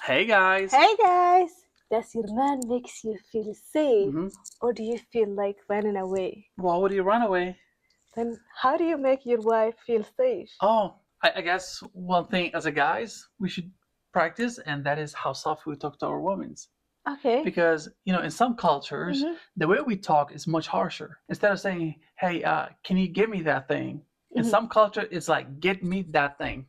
Hey guys. Hey guys! Does your man makes you feel safe hmm or do you feel like running away? Why would you run away? Then how do you make your wife feel safe? Oh, I guess one thing as a guys we should practice, and that is how soft we talk to our women. Okay. Because in some cultures, Mm-hmm. the way we talk is much harsher. Instead of saying, "Hey, can you give me that thing?" In Mm-hmm. some culture, it's like, "Get me that thing."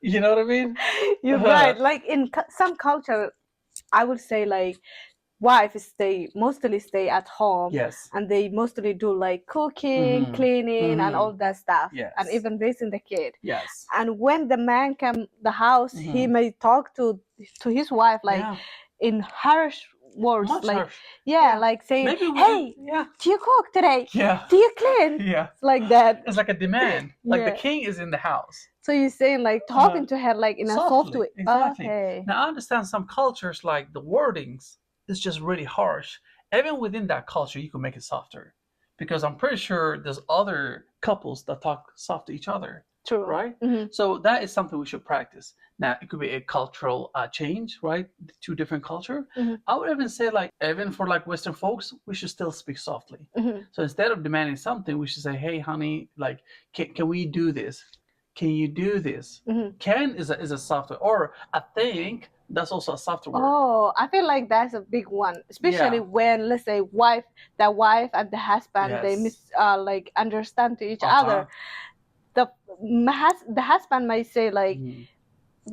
You know what I mean? You're right. Like in some culture, I would say like wives mostly stay at home Yes. and they mostly do like cooking, Mm-hmm. cleaning and Mm-hmm. all that stuff and Yes. even raising the kid. Yes. And when the man come the house, he Mm-hmm. may talk to his wife like Yeah. in harsh words, Much like harsh. yeah, Yeah. like saying, Maybe within. "Hey, Yeah. do you cook today? Yeah. Do you clean?" Yeah. It's like that. It's like a demand. Like the Yeah. king is in the house. So you're saying like Uh, talking to her like in a soft Softly, way. exactly. Okay. Now I understand some cultures like the wordings is just really harsh. Even within that culture, you can make it softer, because I'm pretty sure there's other couples that talk soft to each other, True. right? Hmm. So that is something we should practice. Now it could be a cultural change, right? Two different culture. Hmm. I would even say like even for like Western folks, we should still speak softly. Hmm. So instead of demanding something, we should say, "Hey, honey, like, can we do this? Can you do this?" Hmm. Can is a software, or I think that's also a software word. Oh, I feel like that's a big one, especially Yeah. when let's say the wife and the husband they Yes. like understand to each Uh huh. other. The husband might say like, Mm-hmm.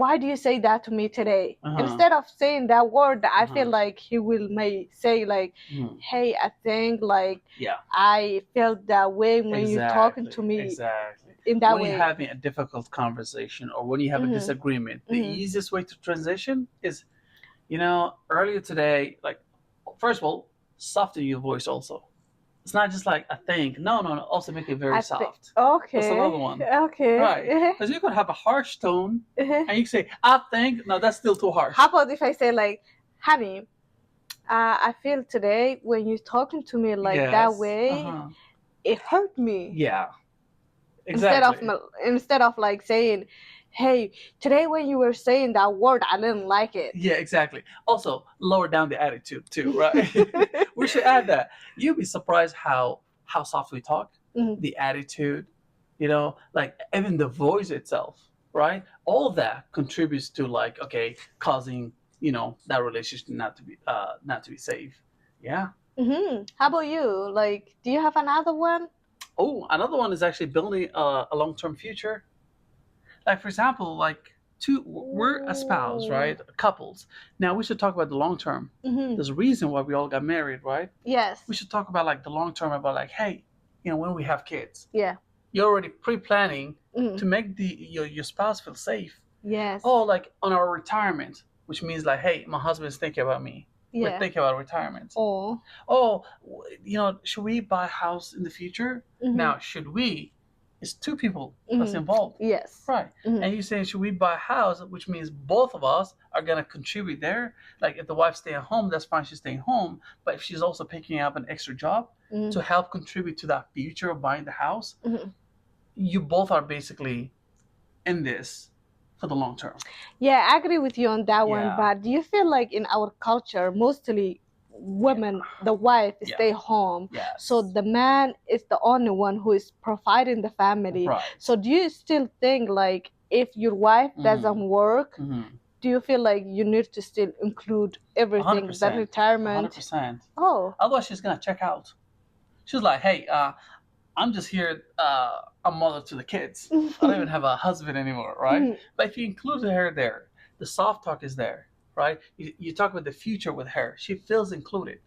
"Why do you say that to me today?" Uh huh. Instead of saying that word, I Uh feel huh. like he will may say like, Mm-hmm. "Hey, I think like Yeah. I felt that way when you're talking Exactly. to me Exactly. in that When you're way." having a difficult conversation or when you have a Mhm. disagreement, the Mhm. easiest way to transition is, earlier today, like, first of all, soften your voice also. It's not just like a thing. No, no, no. Also make it very I think soft. That's another okay, one. Right. okay. Because you could have a harsh tone Uh-huh. and you say, "I think," no, that's still too How harsh. about if I say like, "Honey, I feel today when you're talking to me like that Yes. Uh way, huh. it hurt me." Yeah. Instead of Exactly. like saying, "Hey, today when you were saying that word, I didn't like it." Yeah, exactly. Also, lower down the attitude too, right? We should add that. You'd be surprised how soft we talk, Mhm. the attitude, like even the voice itself, right? All that contributes to, like, okay, causing that relationship not to be safe. Yeah. How about you? Like, do you have another one? Oh, another one is actually building a long-term future. Like, for example, like, we're a spouse, Ooh. right? Couples. Now we should talk about the long term. Mm-hmm. There's a reason why we all got married, right? Yes. We should talk about like the long term, about like, hey, when we have kids, Yeah. you're already pre-planning Mm. to make your spouse feel safe. Yes. Oh, like on our retirement, which means like, hey, my husband's thinking about me. We're Yeah. thinking about retirement. Oh. Oh, should we buy a house in the future? Mm-hmm. Now, should we? It's two people that's Mm-hmm. involved, Yes. right? Mm-hmm. And you saying, should we buy a house, which means both of us are gonna contribute there. Like, if the wife's staying home, that's fine, she's staying home. But if she's also picking up an extra job Mm-hmm. to help contribute to that future of buying the house, Mm-hmm. you both are basically in this for the long term. Yeah, I agree with you on that one. Yeah, But do you feel like in our culture, mostly yeah, women, the wife yeah, stay home, so yes, the man is the only one who is providing the family. right. So do you still think like if your wife Mm-hmm. doesn't work, Mm-hmm. do you feel like you need to still include everything, the 100%, retirement? 100%. Oh. Otherwise, she's gonna check out. She's like, "Hey, I'm just here, a mother to the kids. I don't even have a husband anymore, right?" Mhm. But if you include her there, the soft talk is there, right? You talk about the future with her. She feels included,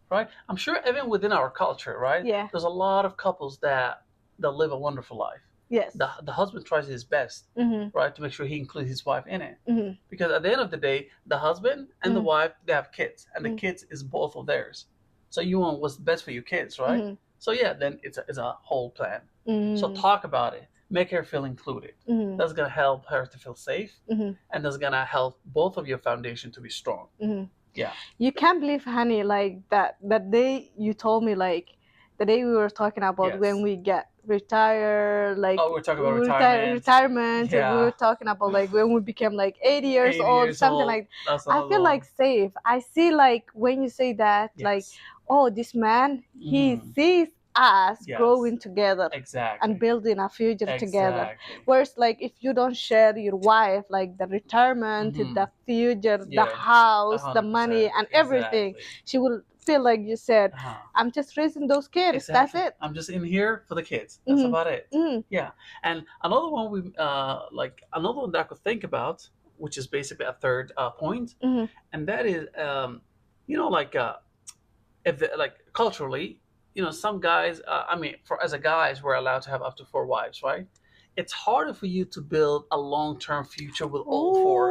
right? I'm sure even within our culture, right? Yeah. There's a lot of couples that live a wonderful life. Yes. The husband tries his best, Mhm. right, to make sure he includes his wife in it. Mhm. Because at the end of the day, the husband and the Mhm. wife, they have kids, and the Mhm. kids is both of theirs. So you want what's best for your kids, right? Mhm. So yeah, then it's a whole plan. So Mhm. talk about it, make her feel included. Mhm. That's gonna help her to feel safe, Mhm. and that's gonna help both of your foundation to be strong. Mhm. Yeah. You can't believe, honey, like that day you told me, like the day we were talking about when Yes. we get retire, like Oh, we're talking about retirement. retirement. We Yeah, were talking about like when we became like 80 years 80 old, years something old. like. That's I another feel like one. safe. I see like when you say that, like, Yes. oh, this man, he Hmm. sees us Yes. growing together and Exactly. building a future together. Exactly. Whereas like if you don't share your wife, like the retirement, Hmm. the future, the Yeah. A house, the hundred money, percent. and everything, Exactly. she will feel like you said, Uh-huh. I'm just raising those kids. That's Exactly. it. I'm just in here for the kids. That's Hmm. about it. Hmm. Yeah. And another one another one that I could think about, which is basically a third point, Hmm. and that is like if like culturally, some guys, I mean, for as a guys, we're allowed to have up to four wives, right? It's harder for you to build a long-term future with all four.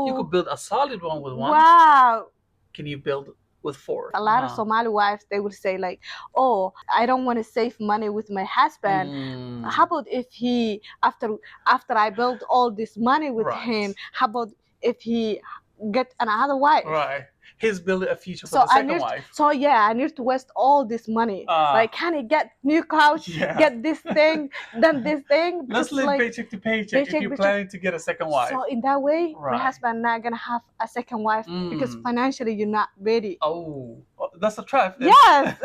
You Ooh, could build a solid one with one. wow. Can you build with four? A lot of Somali wives, they would say like, oh, I don't want to save money with my husband. How Mm, about if he, after I build all this money with him, right. how about if he get another wife? Right. He's building a future for So the I second need, wife. so yeah, I need to waste all this money. Ah, Like, can he get new couch, yeah. get this thing, then this thing? Let's Because it's live like paycheck to paycheck if paycheck, you're paycheck. planning to get a second wife. So in that way, my Right. husband not gonna have a second wife because Mm. financially you're not ready. Oh, that's a trap. Yes.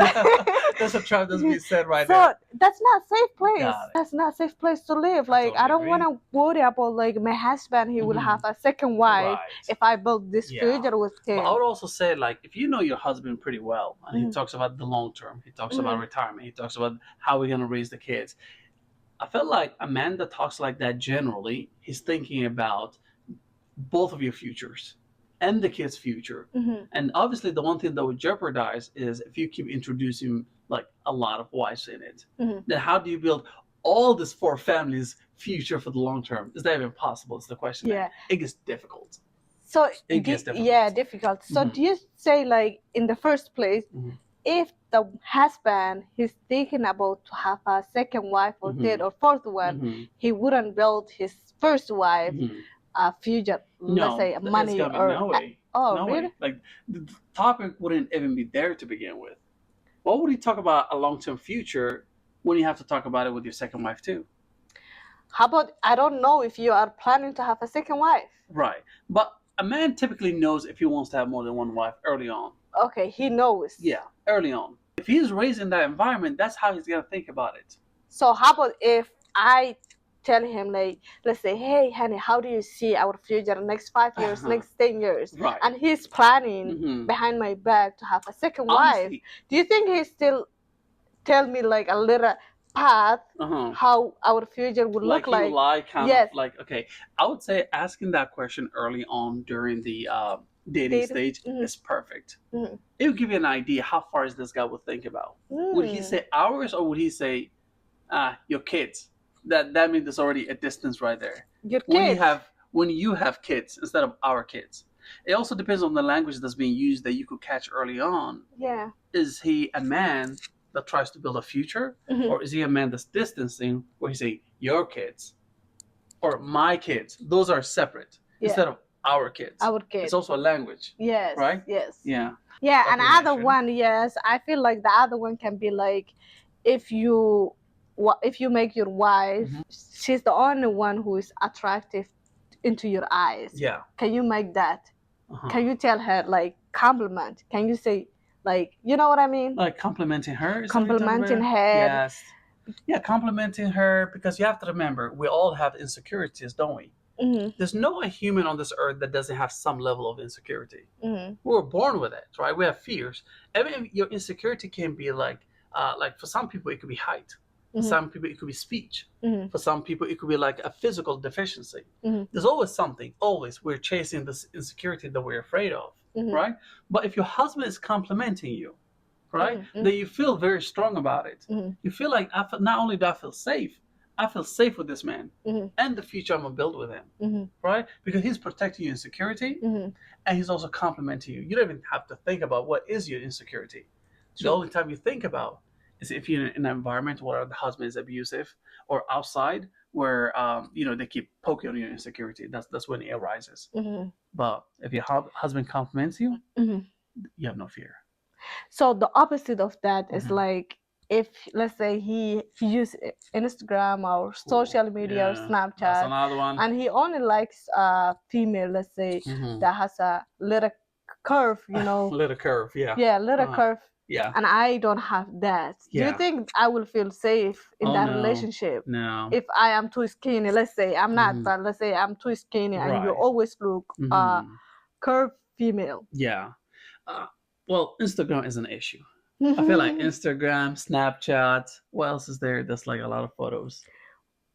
That's a trap that's being said right So there. that's not safe place. Got it. That's not safe place to live. I Like I totally don't agree. wanna worry about like my husband. He will Hmm. have a second wife Right. if I build this Yeah. future with But I him. would also say, like, if you know your husband pretty well, and he Mhm. talks about the long term, he talks about Mhm. retirement, he talks about how we're gonna raise the kids. I feel like a man that talks like that generally, he's thinking about both of your futures and the kid's future. Mhm. And obviously, the one thing that would jeopardize is if you keep introducing like a lot of wives in it. Mhm. Then how do you build all this for families' future for the long term? Is that even possible? Is the question. Then Yeah. it gets difficult. So It gets yeah, difficult. difficult. So Hmm. do you say like in the first place, Hmm. if the husband he's thinking about to have a second wife or Hmm. third or fourth one, Hmm. he wouldn't build his first wife Hmm. a future, let's No, say it's money gonna be or no way. oh No really? way. Like the topic wouldn't even be there to begin with. What would you talk about a long term future when you have to talk about it with your second wife too? How about I don't know if you are planning to have a second wife. Right. But a man typically knows if he wants to have more than one wife early on. Okay, he knows. Yeah, early on. If he's raised in that environment, that's how he's gonna think about it. So how about if I tell him like, let's say, hey honey, how do you see our future next 5 years, next 10 years? Right. And he's planning Hmm. behind my back to have a second wife. Honestly, Do you think he still tell me like a little path uh-huh. how our future would Like look he will like? lie, kind of Yes. like okay. I would say asking that question early on during the dating Date. stage Mm-hmm. is perfect. Mm-hmm. It will give you an idea how far is this guy will think about. Would he Mm. say hours or would he say your kids? That means there's already a distance right there. Your When you kids. have when you have kids instead of our kids, it also depends on the language that's being used that you could catch early on. Yeah. Is he a man that tries to build a future, Mm-hmm. or is he a man that's distancing where he say your kids or my kids? Those are separate Yeah. instead of our kids. Our It's kids. also a language, Yes. right? Yes. Yeah. Yeah, Like we another mentioned. one, yes. I feel like the other one can be like if you if you make your wife, Mhm. she's the only one who is attractive into your eyes. Yeah. Can you make that? Uh-huh. Can you tell her like compliment? Can you say like you know what I mean? Like complimenting her? Is that what you're talking Complimenting about? her. Yes. Yeah, complimenting her because you have to remember we all have insecurities, don't we? Hmm. There's no human on this earth that doesn't have some level of insecurity. Hmm. We were born with it, right? We have fears. Even your insecurity can be like for some people it could be height. For Hmm. some people it could be speech. Hmm. For some people it could be like a physical deficiency. Hmm. There's always something. Always we're chasing this insecurity that we're afraid of, Hmm. right? But if your husband is complimenting you, right, Hmm. then you feel very strong about it. Hmm. You feel like not only do I feel safe, I feel safe with this man Hmm. and the future I'm gonna build with him, Hmm. right? Because he's protecting your insecurity Hmm. and he's also complimenting you. You don't even have to think about what is your insecurity. The True. only time you think about is if you're in an environment where the husband is abusive or outside where they keep poking on your insecurity. That's when it arises. Hmm. But if your husband compliments you, Hmm. you have no fear. So the opposite of that is Mhm. like if let's say he use Instagram or social media or Yeah, that's Snapchat, another one. and he only likes a female, let's say, that has a little curve, Little curve, yeah. yeah, little Uh, curve, yeah, and I don't have that. Do you yeah. think I will feel safe in Oh that no, relationship no. if I am too skinny? Let's say I'm not, Mhm. but let's say I'm too skinny and you Right. always look Hmm. curved female. Yeah. Uh, well, Instagram is an issue. I feel like Instagram, Snapchat. What else is there? That's like a lot of photos.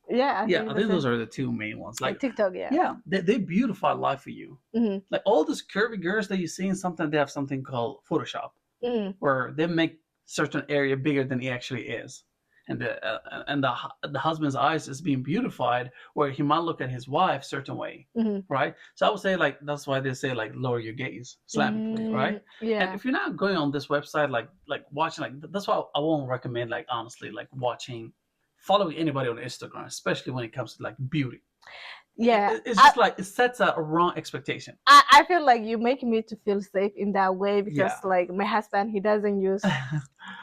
Yeah, I Yeah, think I that's think it. those are the two main ones. Like, TikTok, yeah. yeah, they beautify life for you. Hmm. Like all those curvy girls that you see, and sometimes they have something called Photoshop, Hmm. where they make certain area bigger than it actually is, and the husband's eyes is being beautified, where he might look at his wife certain way, Hmm. right? So I would say like that's why they say like lower your gaze Islamically, right? And Yeah. if you're not going on this website, like watching, like that's why I won't recommend, like honestly, like watching, following anybody on Instagram, especially when it comes to like beauty. Yeah. It's just like it sets a wrong expectation. I feel like you make me to feel safe in that way because Yeah. like my husband, he doesn't use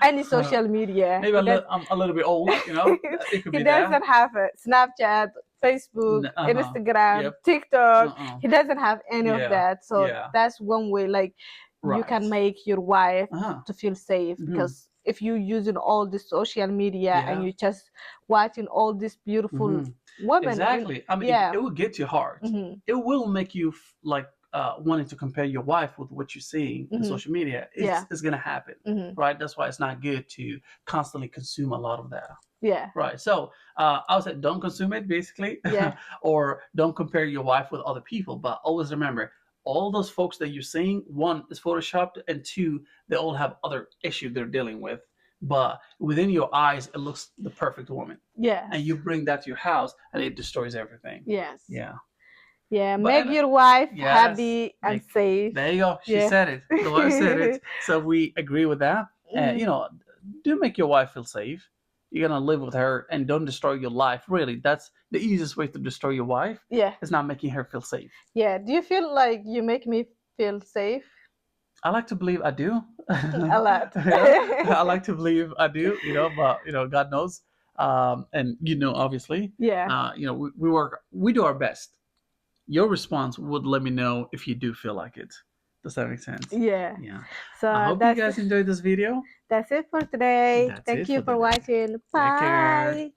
any social media. Maybe He does. I'm a little bit old, you know. It could He be that. doesn't have a Snapchat, Facebook, Uh-huh. Instagram, Yep. TikTok. Uh-uh. He doesn't have any of Yeah. that. So Yeah. that's one way like you Right. can make your wife Uh-huh. to feel safe Hmm. because if you using all this social media and Yeah. you just watching all these beautiful Hmm. women in, Exactly. I mean, yeah. it will get your heart. Hmm. It will make you like wanting to compare your wife with what you're seeing in Hmm. social media. Yeah. It's gonna happen, Hmm. right? That's why it's not good to constantly consume a lot of that. Yeah. Right. So I would say don't consume it basically, Yeah. or don't compare your wife with other people. But always remember, all those folks that you're seeing, one is photoshopped, and two, they all have other issues they're dealing with. But within your eyes, it looks the perfect woman, Yes. and you bring that to your house, and it destroys everything. Yes. Yeah. Yeah. But Make your wife yes, happy and safe. there you go. She Yeah. said it. The wife said it. So we agree with that. Mhm. You know, do make your wife feel safe. You're gonna live with her, and don't destroy your life. Really, that's the easiest way to destroy your wife. Yeah. Is not making her feel safe. Yeah. Do you feel like you make me feel safe? I like to believe I do. A lot. Yeah, I like to believe I do. But God knows. And obviously, Yeah. we do our best. Your response would let me know if you do feel like it. Does that make sense? Yeah. Yeah. I So hope you guys enjoyed this video. that's it for today. That's Thank it you for for today. watching. Take care. Bye.